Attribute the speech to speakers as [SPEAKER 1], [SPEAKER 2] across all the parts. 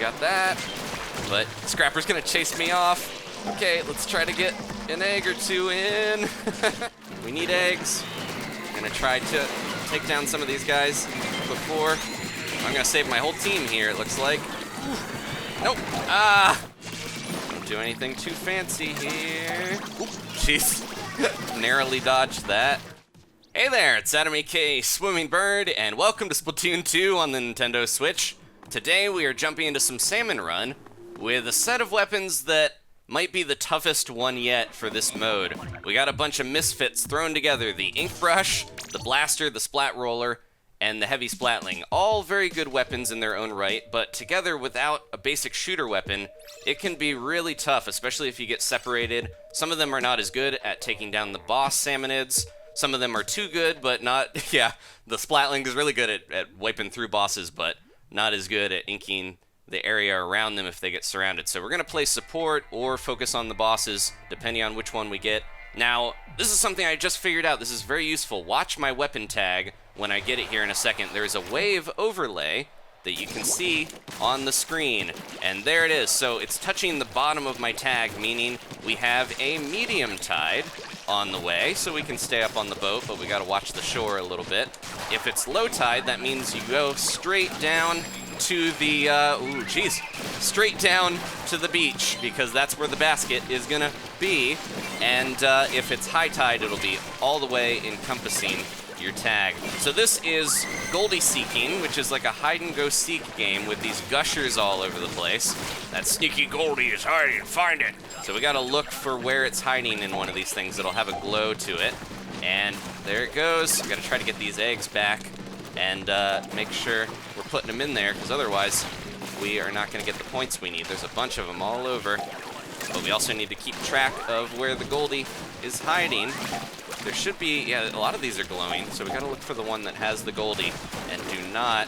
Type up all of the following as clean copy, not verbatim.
[SPEAKER 1] got that. But Scrapper's gonna chase me off. Okay, let's try to get an egg or two in. We need eggs. I'm gonna try to take down some of these guys before. I'm gonna save my whole team here, it looks like. Nope. Ah! Don't do anything too fancy here. Oop, jeez. Narrowly dodged that. Hey there, it's Adam aka Swimming Bird, and welcome to Splatoon 2 on the Nintendo Switch. Today we are jumping into some Salmon Run with a set of weapons that might be the toughest one yet for this mode. We got a bunch of misfits thrown together, the ink brush, the blaster, the splat roller, and the heavy splatling. All very good weapons in their own right, but together without a basic shooter weapon, it can be really tough, especially if you get separated. Some of them are not as good at taking down the boss salmonids. Some of them are too good, but not, yeah, the splatling is really good at wiping through bosses, but not as good at inking the area around them if they get surrounded. So we're going to play support or focus on the bosses, depending on which one we get. Now, this is something I just figured out. This is very useful. Watch my weapon tag when I get it here in a second. There's a wave overlay that you can see on the screen, and there it is. So it's touching the bottom of my tag, meaning we have a medium tide on the way, so we can stay up on the boat, but we got to watch the shore a little bit. If it's low tide, that means you go straight down to the, straight down to the beach, because that's where the basket is gonna be, and if it's high tide, it'll be all the way encompassing your tag. So this is Goldie seeking, which is like a hide-and-go-seek game with these gushers all over the place. That sneaky Goldie is hiding, find it! So we gotta look for where it's hiding in one of these things that'll have a glow to it, and there it goes. We gotta try to get these eggs back and make sure we're putting them in there, because otherwise we are not going to get the points we need. There's a bunch of them all over, but we also need to keep track of where the Goldie is hiding. There should be, yeah, a lot of these are glowing, so we got to look for the one that has the Goldie, and do not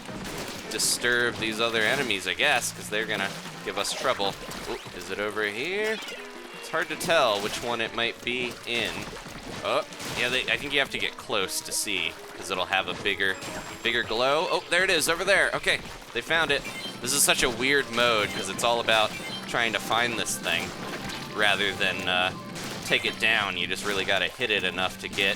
[SPEAKER 1] disturb these other enemies, I guess, because they're going to give us trouble. Ooh, is it over here? It's hard to tell which one it might be in. Oh, yeah, I think you have to get close to see, because it'll have a bigger glow. Oh, there it is, over there. Okay, they found it. This is such a weird mode, because it's all about trying to find this thing, rather than take it down. You just really got to hit it enough to get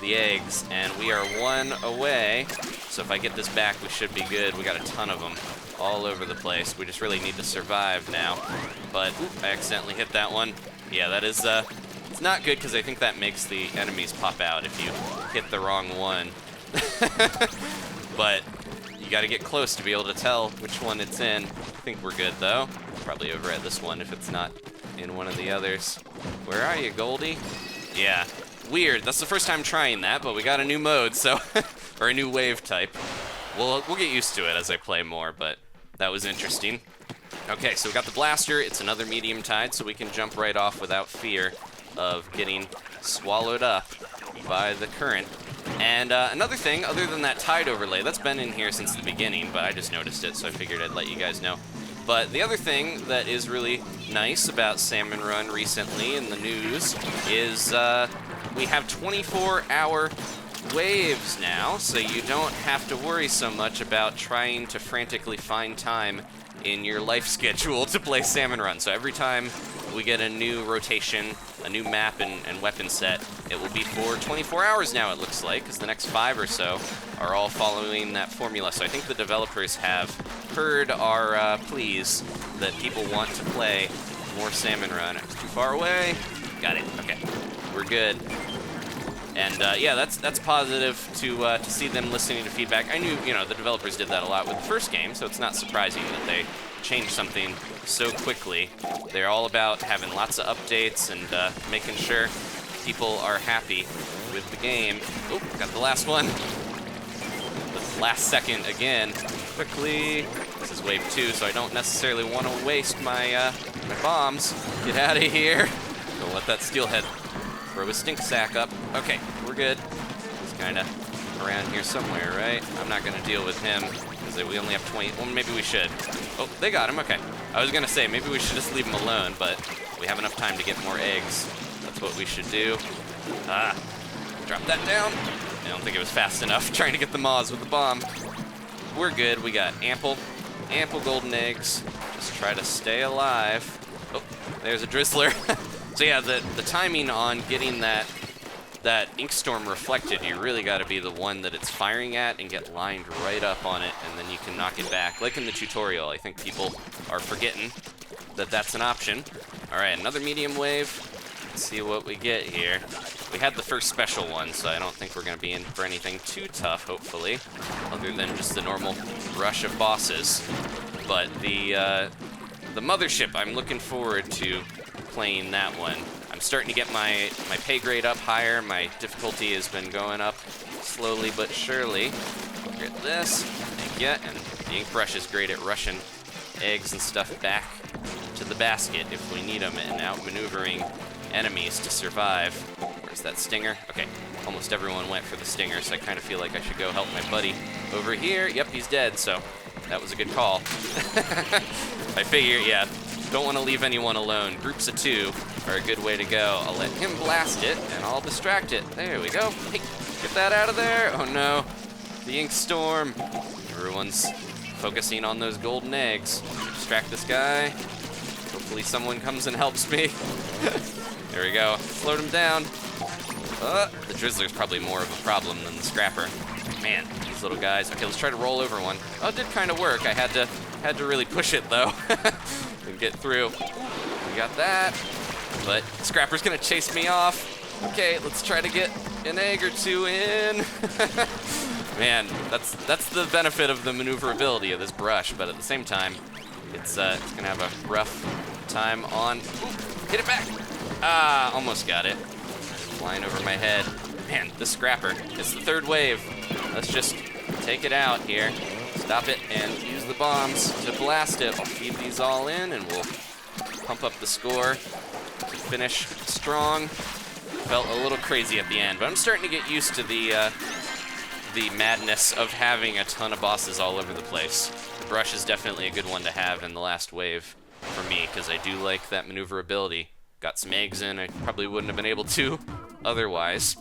[SPEAKER 1] the eggs, and we are one away. So if I get this back, we should be good. We got a ton of them all over the place. We just really need to survive now. But, oop, I accidentally hit that one. Yeah, that is, it's not good, because I think that makes the enemies pop out if you hit the wrong one. But you got to get close to be able to tell which one it's in. I think we're good, though. Probably over at this one if it's not in one of the others. Where are you, Goldie? Yeah, weird. That's the first time trying that, but we got a new mode, so or a new wave type. We'll get used to it as I play more, but that was interesting. Okay, so we got the blaster. It's another medium tide, so we can jump right off without fear of getting swallowed up by the current. And another thing, other than that tide overlay, that's been in here since the beginning, but I just noticed it, so I figured I'd let you guys know. But the other thing that is really nice about Salmon Run recently in the news is we have 24-hour waves now, so you don't have to worry so much about trying to frantically find time in your life schedule to play Salmon Run. So every time we get a new rotation, a new map and weapon set, it will be for 24 hours now, it looks like, because the next 5 or so are all following that formula. So I think the developers have heard our pleas that people want to play more Salmon Run. It's too far away. Got it. Okay. We're good. And yeah, that's positive to see them listening to feedback. I knew, the developers did that a lot with the first game, so it's not surprising that they changed something so quickly. They're all about having lots of updates and making sure people are happy with the game. Oh, got the last one. The last second again. Quickly. This is wave 2, so I don't necessarily want to waste my my bombs. Get out of here. Don't let that steelhead throw a stink sack up. Okay, we're good. He's kind of around here somewhere, right? I'm not going to deal with him, because we only have 20. Well, maybe we should. Oh, they got him. Okay. I was going to say, maybe we should just leave him alone, but we have enough time to get more eggs. That's what we should do. Drop that down. I don't think it was fast enough trying to get the Moz with the bomb. We're good. We got ample ample golden eggs. Just try to stay alive. Oh, there's a drizzler. So yeah, the timing on getting that ink storm reflected, you really got to be the one that it's firing at and get lined right up on it, and then you can knock it back. Like in the tutorial, I think people are forgetting that that's an option. All right, another medium wave. Let's see what we get here. We had the first special one, so I don't think we're going to be in for anything too tough, hopefully, other than just the normal rush of bosses. But the mothership, I'm looking forward to playing that one. I'm starting to get my pay grade up higher. My difficulty has been going up slowly but surely. Get this, and the ink brush is great at rushing eggs and stuff back to the basket if we need them, and outmaneuvering enemies to survive. Where's that stinger? Okay, almost everyone went for the stinger, so I kind of feel like I should go help my buddy over here. Yep, he's dead, so that was a good call. I figure, yeah, don't want to leave anyone alone. Groups of 2 are a good way to go. I'll let him blast it, and I'll distract it. There we go. Hey, get that out of there. Oh no, the ink storm. Everyone's focusing on those golden eggs. Distract this guy. Hopefully someone comes and helps me. There we go. Slowed him down. The drizzler's probably more of a problem than the scrapper. Man, these little guys. Okay, let's try to roll over one. Oh, it did kind of work. I had to really push it though and get through. We got that. But scrapper's gonna chase me off. Okay, let's try to get an egg or 2 in. Man, that's the benefit of the maneuverability of this brush, but at the same time, it's gonna have a rough time on. Ooh, hit it back. Ah, almost got it. Flying over my head. Man, this scrapper. It's the 3rd wave. Let's just take it out here. Stop it and use the bombs to blast it. I'll feed these all in and we'll pump up the score to finish strong. Felt a little crazy at the end, but I'm starting to get used to the madness of having a ton of bosses all over the place. The brush is definitely a good one to have in the last wave for me, because I do like that maneuverability. Got some eggs in I probably wouldn't have been able to otherwise.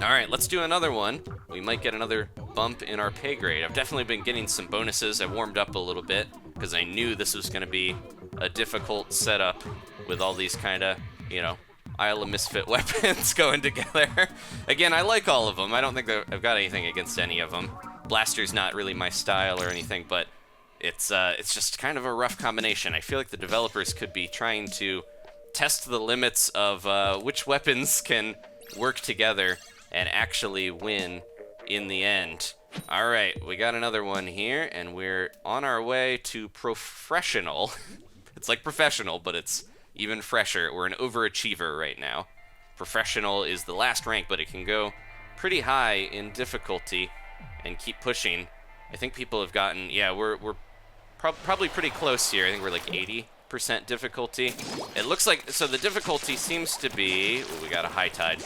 [SPEAKER 1] All right, let's do another one. We might get another bump in our pay grade. I've definitely been getting some bonuses. I warmed up a little bit because I knew this was going to be a difficult setup with all these kind of, you know, Isle of Misfit weapons going together. Again, I like all of them. I don't think that I've got anything against any of them. Blaster's not really my style or anything, but it's just kind of a rough combination. I feel like the developers could be trying to test the limits of which weapons can work together and actually win in the end. All right, we got another one here, and we're on our way to professional. It's like professional, but it's even fresher. We're an overachiever right now. Professional is the last rank, but it can go pretty high in difficulty and keep pushing. I think people have gotten, yeah, we're probably pretty close here. I think we're like 80% difficulty. It looks like, so the difficulty seems to be, ooh, we got a high tide.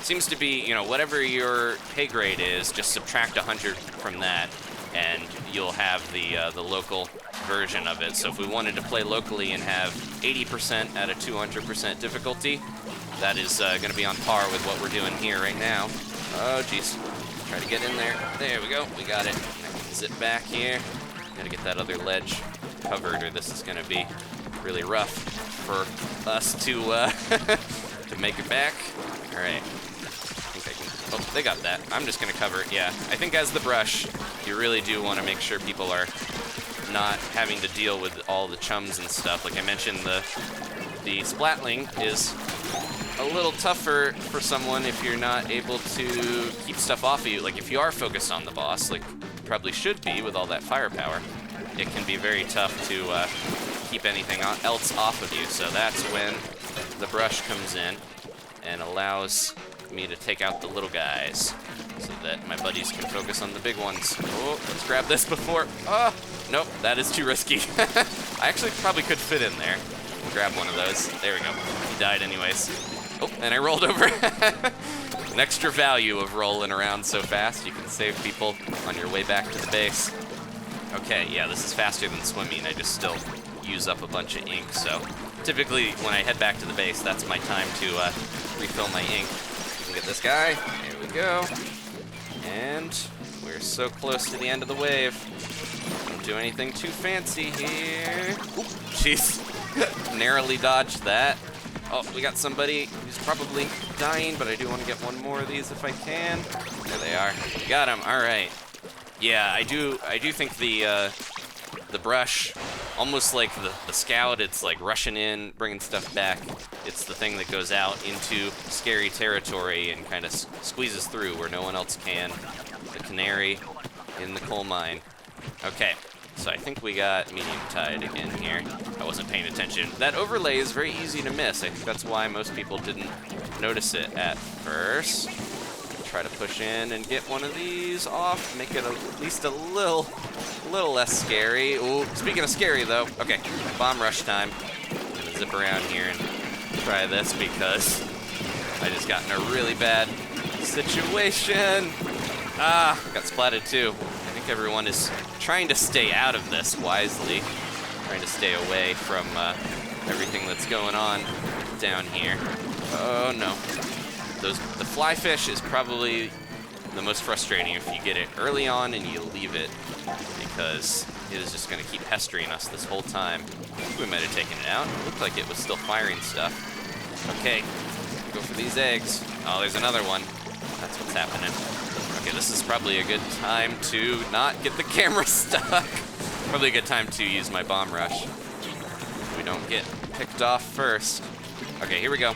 [SPEAKER 1] Seems to be, you know, whatever your pay grade is, just subtract 100 from that, and you'll have the local version of it. So if we wanted to play locally and have 80% at a 200% difficulty, that is going to be on par with what we're doing here right now. Oh, jeez. Try to get in there. There we go. We got it. I can zip back here. Gotta get that other ledge covered, or this is going to be really rough for us to to make it back. All right. I think I can. Oh, they got that. I'm just going to cover it. Yeah. I think as the brush, you really do want to make sure people are not having to deal with all the chums and stuff. Like I mentioned, the Splatling is a little tougher for someone if you're not able to keep stuff off of you. Like if you are focused on the boss, like you probably should be with all that firepower, it can be very tough to keep anything else off of you. So that's when the brush comes in and allows me to take out the little guys so that my buddies can focus on the big ones. Oh, let's grab this before. Oh, nope, that is too risky. I actually probably could fit in there. Grab one of those. There we go. He died anyways. Oh, and I rolled over. An extra value of rolling around so fast. You can save people on your way back to the base. Okay, yeah, this is faster than swimming. I just still use up a bunch of ink. So typically when I head back to the base, that's my time to refill my ink. You can get this guy. There we go. And we're so close to the end of the wave. I'm do anything too fancy here. Oop, jeez. Narrowly dodged that. Oh, we got somebody who's probably dying, but I do want to get one more of these if I can. There they are. Got him. All right. Yeah, I do think the brush, almost like the scout, it's like rushing in, bringing stuff back. It's the thing that goes out into scary territory and kind of squeezes through where no one else can. The canary in the coal mine. Okay, so I think we got medium tide again here. I wasn't paying attention. That overlay is very easy to miss. I think that's why most people didn't notice it at first. Try to push in and get one of these off, make it at least a little less scary. Ooh, speaking of scary though, okay, bomb rush time. I'm gonna zip around here and try this because I just got in a really bad situation. Ah, got splatted too. I think everyone is trying to stay out of this wisely, trying to stay away from everything that's going on down here. Oh no. The fly fish is probably the most frustrating if you get it early on and you leave it, because it is just going to keep pestering us this whole time. We might have taken it out. It looked like it was still firing stuff. Okay, go for these eggs. Oh, there's another one. That's what's happening. Okay, this is probably a good time to not get the camera stuck. Probably a good time to use my bomb rush. We don't get picked off first. Okay, here we go.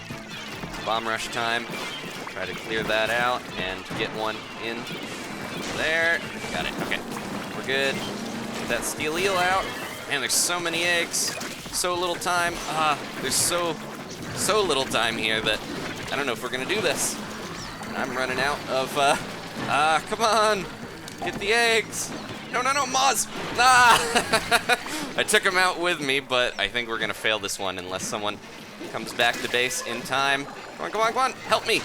[SPEAKER 1] Bomb rush time. Try to clear that out and get one in there. Got it. Okay. We're good. Get that steel eel out. Man, there's so many eggs. So little time. There's so little time here that I don't know if we're gonna do this. I'm running out of come on. Get the eggs. No, Moz! I took him out with me, but I think we're gonna fail this one unless someone comes back to base in time. Come on. Help me.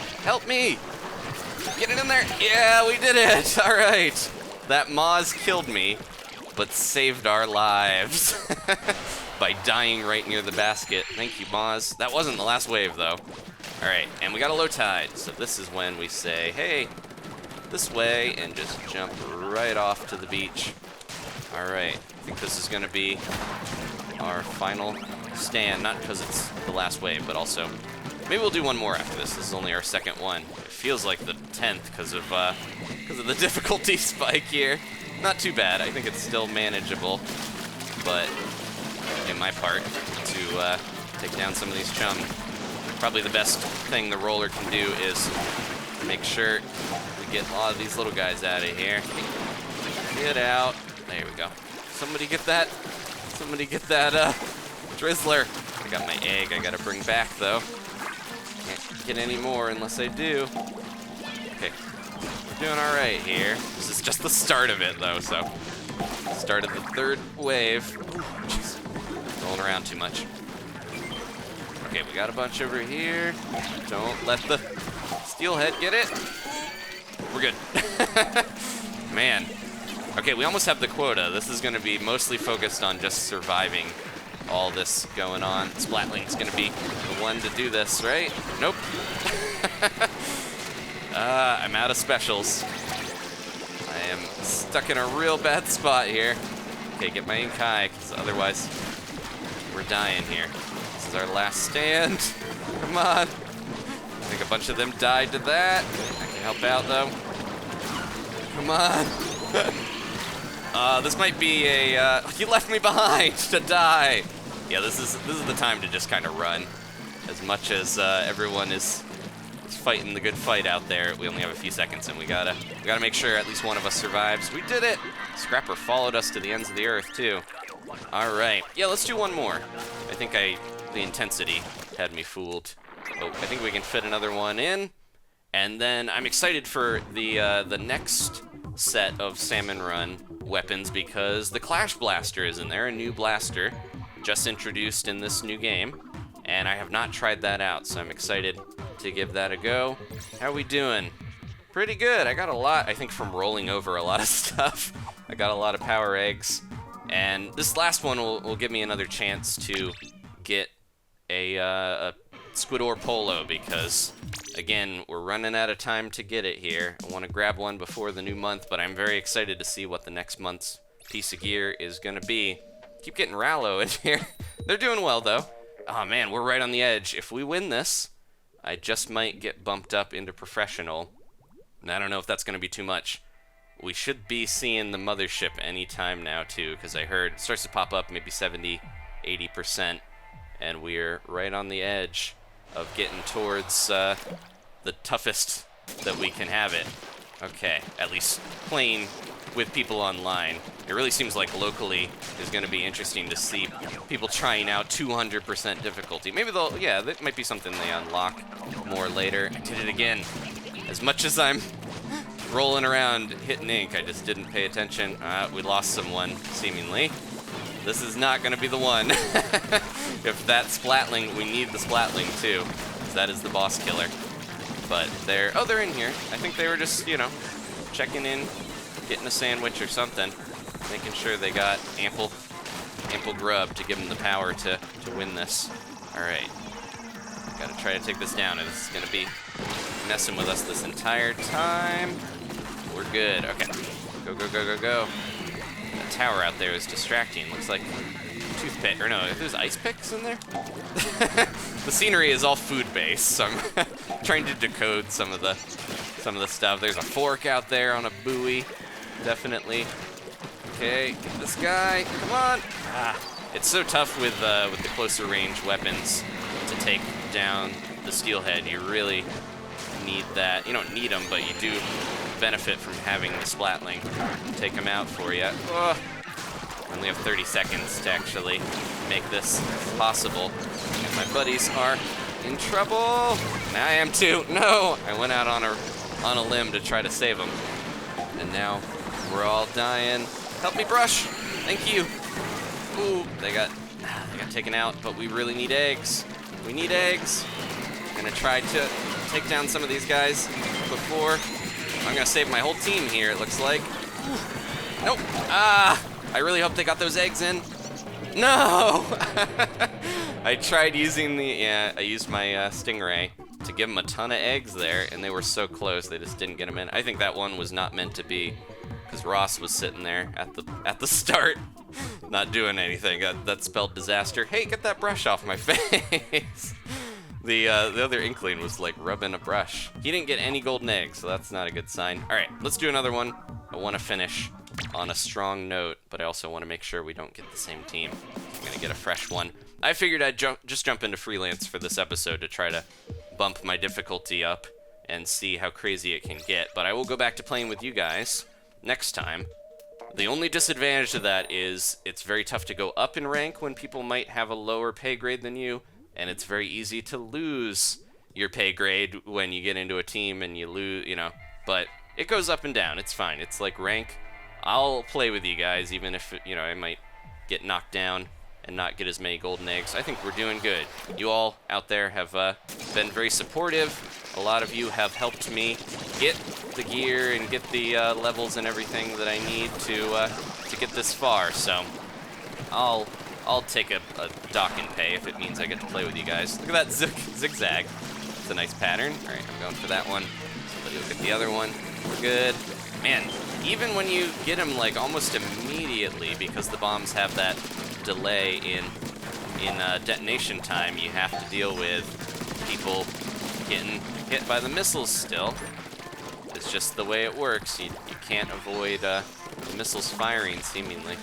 [SPEAKER 1] Get it in there. Yeah, we did it. All right. That Moz killed me, but saved our lives by dying right near the basket. Thank you, Moz. That wasn't the last wave, though. All right, and we got a low tide, so this is when we say, hey, this way, and just jump right off to the beach. All right, I think this is going to be our final stand, not because it's the last wave, but also maybe we'll do one more after this. This is only our second one. It feels like the 10th because of the difficulty spike here. Not too bad. I think it's still manageable, but in my part to take down some of these chum. Probably the best thing the roller can do is make sure we get a lot of these little guys out of here. Get out. There we go. Somebody get that drizzler. I got my egg I gotta bring back though. Can't get any more unless I do. Okay, we're doing all right here. This is just the start of it though, so start of the third wave. Jeez, rolling around too much. Okay, we got a bunch over here. Don't let the steelhead get it. We're good. Man. Okay, we almost have the quota. This is gonna be mostly focused on just surviving all this going on. Splatling's gonna be the one to do this, right? Nope. I'm out of specials. I am stuck in a real bad spot here. Okay, get my ink high, because otherwise we're dying here. This is our last stand. Come on. I think a bunch of them died to that. I can help out though. Come on. This might be a, you left me behind to die. Yeah, this is the time to just kind of run. As much as everyone is fighting the good fight out there, we only have a few seconds, and we gotta make sure at least one of us survives. We did it. Scrapper followed us to the ends of the earth too. All right, yeah, let's do one more. I think the intensity had me fooled. Oh, I think we can fit another one in, and then I'm excited for the next set of Salmon Run weapons because the Clash Blaster is in there, a new blaster just introduced in this new game, and I have not tried that out, so I'm excited to give that a go. How we doing? Pretty good. I got a lot, I think, from rolling over a lot of stuff. I got a lot of power eggs, and this last one will give me another chance to get a Squid or Polo because, again, we're running out of time to get it here. I want to grab one before the new month, but I'm very excited to see what the next month's piece of gear is gonna be. Keep getting Rallo in here. They're doing well, though. Oh, man, we're right on the edge. If we win this, I just might get bumped up into professional. And I don't know if that's gonna be too much. We should be seeing the mothership anytime now, too, because I heard it starts to pop up maybe 70, 80%, and we're right on the edge of getting towards the toughest that we can have it. Okay, at least playing with people online. It really seems like locally is going to be interesting to see people trying out 200% difficulty. Maybe they'll, yeah, that might be something they unlock more later. I did it again. As much as I'm rolling around hitting ink, I just didn't pay attention. We lost someone, seemingly. This is not going to be the one. If that Splatling, we need the Splatling too, because that is the boss killer. But they're in here. I think they were just, you know, checking in, getting a sandwich or something, making sure they got ample grub to give them the power to win this. All right, gotta try to take this down. This is gonna be messing with us this entire time. We're good. Okay, go, go, go, go, go. That tower out there is distracting. Looks like toothpick, or no, there's ice picks in there. The scenery is all food-based, so I'm trying to decode some of the stuff. There's a fork out there on a buoy, definitely. Okay, get this guy. Come on. It's so tough with the closer range weapons to take down the steelhead. You really need that. You don't need them, but you do benefit from having the Splatling take them out for you. Oh. Only have 30 seconds to actually make this possible. And my buddies are in trouble. And I am too. No! I went out on a limb to try to save them. And now we're all dying. Help me, brush! Thank you. Ooh, they got taken out, but we really need eggs. We need eggs. I'm gonna try to take down some of these guys before. I'm gonna save my whole team here, it looks like. Nope. I really hope they got those eggs in. No! I tried using I used my stingray to give them a ton of eggs there, and they were so close, they just didn't get them in. I think that one was not meant to be, because Ross was sitting there at the start, not doing anything. That spelled disaster. Hey, get that brush off my face! The other Inkling was like rubbing a brush. He didn't get any golden eggs, so that's not a good sign. All right, let's do another one. I want to finish on a strong note, but I also want to make sure we don't get the same team. I'm gonna get a fresh one. I figured I'd just jump into freelance for this episode to try to bump my difficulty up and see how crazy it can get, but I will go back to playing with you guys next time. The only disadvantage to that is it's very tough to go up in rank when people might have a lower pay grade than you, and it's very easy to lose your pay grade when you get into a team and you lose, you know, but it goes up and down. It's fine. It's like rank. I'll play with you guys, even if, you know, I might get knocked down and not get as many golden eggs. I think we're doing good. You all out there have been very supportive. A lot of you have helped me get the gear and get the levels and everything that I need to get this far. So I'll take a dock and pay if it means I get to play with you guys. Look at that zigzag. It's a nice pattern. All right, I'm going for that one. Somebody look at the other one. We're good. Man, even when you get them like almost immediately, because the bombs have that delay in detonation time, you have to deal with people getting hit by the missiles still. It's just the way it works. You can't avoid the missiles firing, seemingly.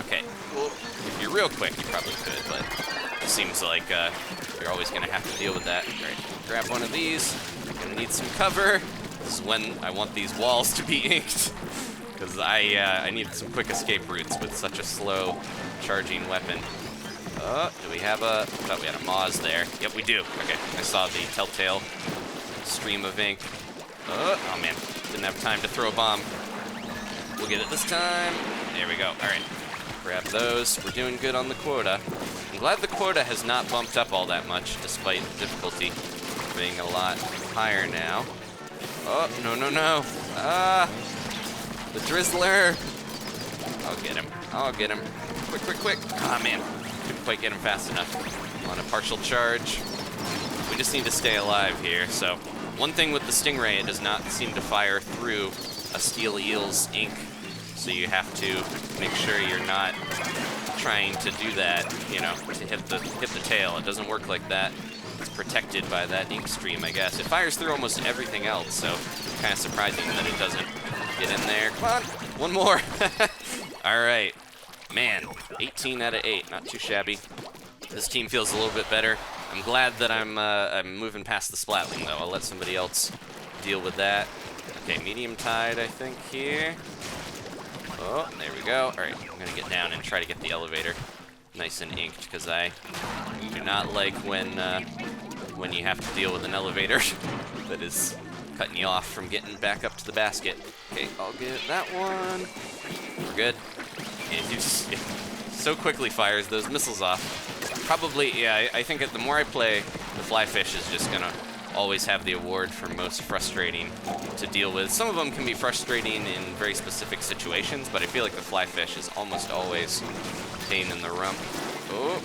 [SPEAKER 1] Okay, well, if you're real quick, you probably could, but it seems like you're always going to have to deal with that. All right, grab one of these. I'm going to need some cover. This is when I want these walls to be inked, because I need some quick escape routes with such a slow charging weapon. Do we have I thought we had a Moz there. Yep, we do. Okay, I saw the telltale stream of ink. Oh man, didn't have time to throw a bomb. We'll get it this time. There we go. All right, grab those. We're doing good on the quota. I'm glad the quota has not bumped up all that much, despite the difficulty being a lot higher now. Oh, no, no, no. The Drizzler. I'll get him. I'll get him. Quick, quick, quick. Ah, man. Couldn't quite get him fast enough. On a partial charge. We just need to stay alive here. So, one thing with the Stingray, it does not seem to fire through a Steel Eel's ink So you have to make sure you're not trying to do that, you know, to hit the tail. It doesn't work like that. It's protected by that ink stream, I guess. It fires through almost everything else, so kind of surprising that it doesn't get in there. Come on, one more. All right, man, 18 out of 8, not too shabby. This team feels a little bit better. I'm glad that I'm moving past the Splatling, though. I'll let somebody else deal with that. Okay, medium tide, I think, here. Oh, there we go. All right, I'm gonna get down and try to get the elevator nice and inked, because I do not like when you have to deal with an elevator that is cutting you off from getting back up to the basket. Okay, I'll get that one. We're good. And you just so quickly fires those missiles off. Probably, yeah, I think the more I play, the Flyfish is just gonna always have the award for most frustrating to deal with. Some of them can be frustrating in very specific situations, but I feel like the Flyfish is almost always a pain in the rump. Oh,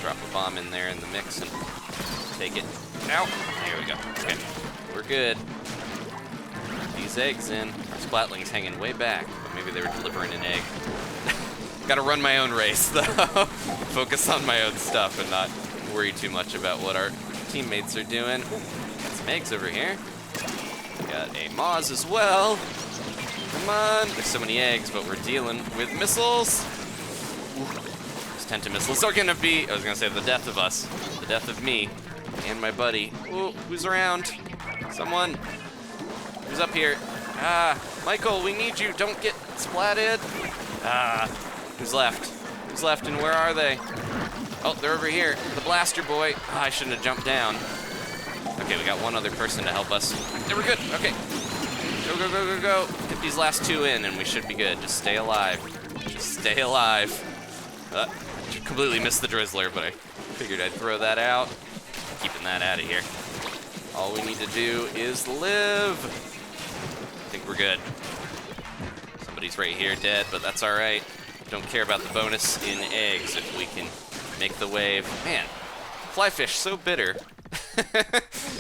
[SPEAKER 1] drop a bomb in there in the mix and take it out. There we go. Okay, we're good. These eggs in. Our Splatling's hanging way back, but maybe they were delivering an egg. Gotta run my own race, though. Focus on my own stuff and not worry too much about what our teammates are doing. Got some eggs over here. Got a Moz as well. Come on. There's so many eggs, but we're dealing with missiles. These Tenta missiles are gonna be, I was gonna say, the death of us. The death of me and my buddy. Ooh, who's around? Someone. Who's up here? Ah, Michael, we need you. Don't get splatted. Ah, who's left? Who's left and where are they? Oh, they're over here. The blaster boy. Oh, I shouldn't have jumped down. Okay, we got one other person to help us. There, we're good. Okay. Go, go, go, go, go. Get these last two in and we should be good. Just stay alive. Just stay alive. Completely missed the Drizzler, but I figured I'd throw that out. Keeping that out of here. All we need to do is live. I think we're good. Somebody's right here dead, but that's all right. Don't care about the bonus in eggs if we can make the wave. Man, Flyfish so bitter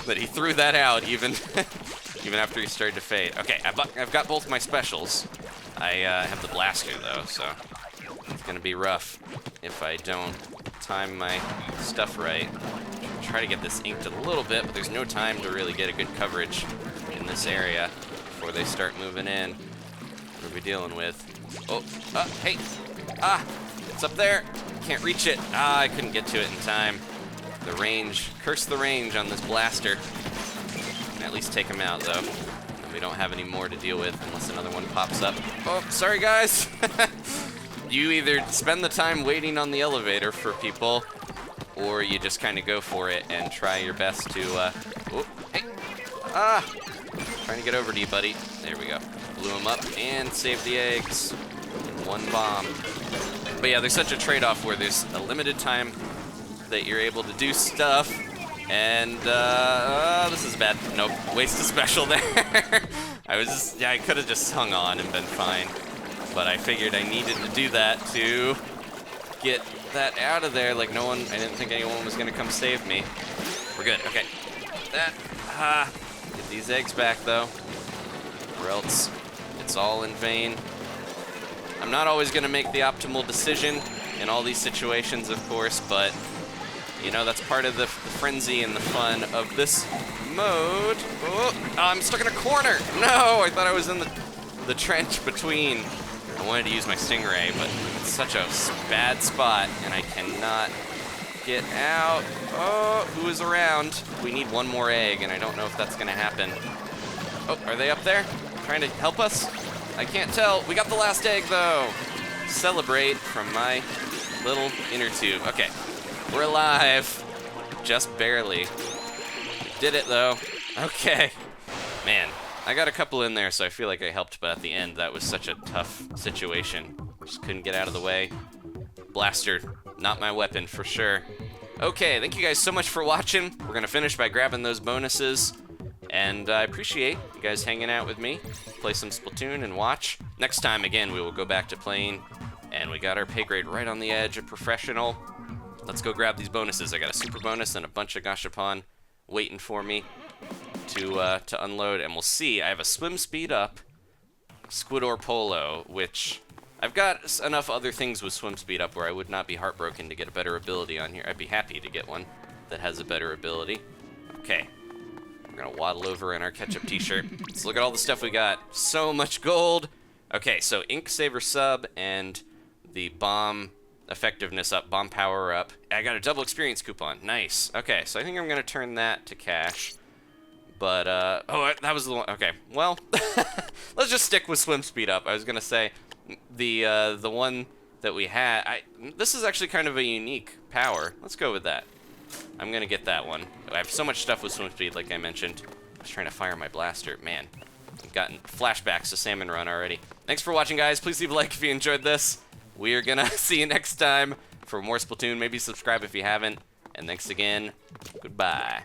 [SPEAKER 1] that he threw that out even even after he started to fade. Okay, I've got both my specials. I have the blaster though, so it's gonna be rough if I don't time my stuff right. Try to get this inked a little bit, but there's no time to really get a good coverage in this area before they start moving in. What are we dealing with? Oh, hey, it's up there. Can't reach it. I couldn't get to it in time. The range, curse the range on this blaster. Can at least take him out though. And we don't have any more to deal with unless another one pops up. Oh, sorry guys. You either spend the time waiting on the elevator for people, or you just kind of go for it and try your best to, oh, hey, trying to get over to you, buddy. There we go. Blew him up and saved the eggs in one bomb. But yeah, there's such a trade-off where there's a limited time that you're able to do stuff, and, this is bad. Nope, waste a special there. I could have just hung on and been fine, but I figured I needed to do that to get that out of there. Like I didn't think anyone was gonna come save me. We're good, okay. Get these eggs back though, or else it's all in vain. I'm not always gonna make the optimal decision in all these situations, of course, but you know, that's part of the frenzy and the fun of this mode. Oh, I'm stuck in a corner. No, I thought I was in the trench between. I wanted to use my Stingray, but it's such a bad spot, and I cannot get out. Oh, who is around? We need one more egg, and I don't know if that's gonna happen. Oh, are they up there? Trying to help us? I can't tell. We got the last egg, though. Celebrate from my little inner tube. Okay, we're alive. Just barely. We did it, though. Okay. Man, I got a couple in there, so I feel like I helped, but at the end, that was such a tough situation. Just couldn't get out of the way. Blaster, not my weapon for sure. Okay, thank you guys so much for watching. We're gonna finish by grabbing those bonuses, and I appreciate you guys hanging out with me, play some Splatoon and watch. Next time, again, we will go back to playing, and we got our pay grade right on the edge of professional. Let's go grab these bonuses. I got a super bonus and a bunch of gashapon waiting for me to unload, and we'll see. I have a swim speed up, Squid or Polo, which I've got enough other things with swim speed up where I would not be heartbroken to get a better ability on here. I'd be happy to get one that has a better ability. Okay. We're gonna waddle over in our ketchup t-shirt. Let's look at all the stuff we got. So much gold. Okay, so Ink Saver sub and the bomb effectiveness up, bomb power up. I got a double experience coupon. Nice. Okay, so I think I'm gonna turn that to cash. But, oh, that was the one. Okay, well, let's just stick with swim speed up. I was gonna say, the one that we had, this is actually kind of a unique power. Let's go with that. I'm gonna get that one. I have so much stuff with swim speed, like I mentioned. I was trying to fire my blaster. Man, I've gotten flashbacks to Salmon Run already. Thanks for watching, guys. Please leave a like if you enjoyed this. We are gonna see you next time for more Splatoon. Maybe subscribe if you haven't. And thanks again. Goodbye.